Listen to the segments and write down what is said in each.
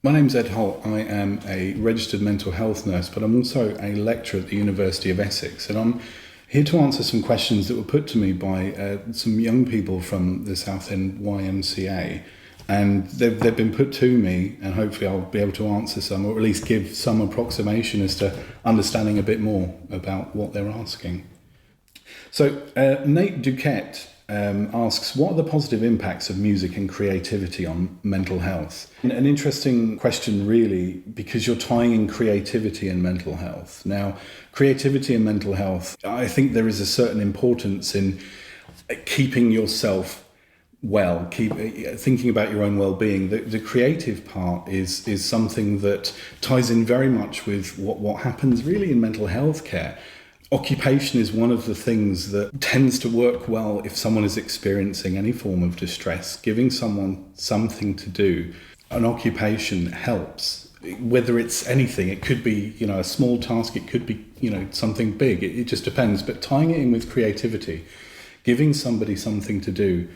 My name's Ed Holt. I am a registered mental health nurse, but I'm also a lecturer at the University of Essex, and I'm here to answer some questions that were put to me by some young people from the Southend YMCA, and they've been put to me, and hopefully I'll be able to answer some, or at least give some approximation as to understanding a bit more about what they're asking. So Nate Duquette asks, what are the positive impacts of music and creativity on mental health? An interesting question, really, because you're tying in creativity and mental health. Now, creativity and mental health, I think there is a certain importance in keeping yourself well, thinking about your own well-being. The creative part is something that ties in very much with what happens really in mental health care. Occupation is one of the things that tends to work well if someone is experiencing any form of distress. Giving someone something to do, an occupation helps. Whether it's anything, it could be, a small task, it could be, something big. It just depends. But tying it in with creativity, giving somebody something to do,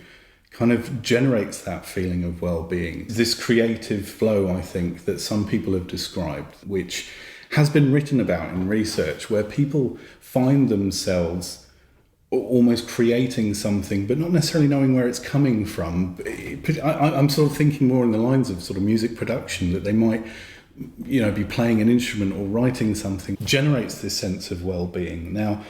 kind of generates that feeling of well-being. This creative flow, I think, that some people have described, which has been written about in research, where people find themselves almost creating something, but not necessarily knowing where it's coming from. I'm sort of thinking more in the lines of sort of music production, that they might, be playing an instrument or writing something, generates this sense of well-being. Now,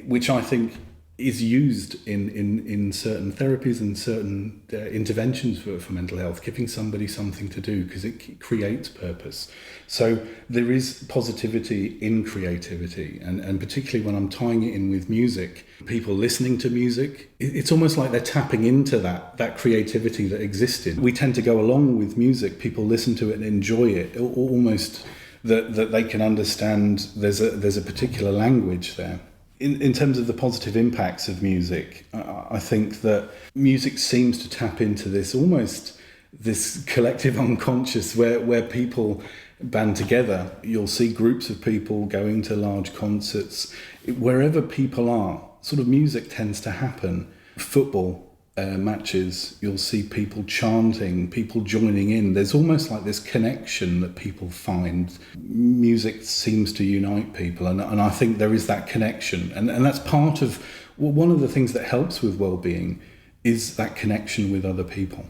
which I think is used in certain therapies and certain interventions for mental health, giving somebody something to do, because it creates purpose. So there is positivity in creativity, and particularly when I'm tying it in with music, people listening to music, it's almost like they're tapping into that creativity that existed. We tend to go along with music, people listen to it and enjoy it, almost that they can understand there's a particular language there. In terms of the positive impacts of music, I think that music seems to tap into this collective unconscious where people band together. You'll see groups of people going to large concerts. Wherever people are, sort of music tends to happen. Football matches, you'll see people chanting, people joining in. There's almost like this connection that people find. Music seems to unite people, and I think there is that connection, and that's part of one of the things that helps with well-being is that connection with other people.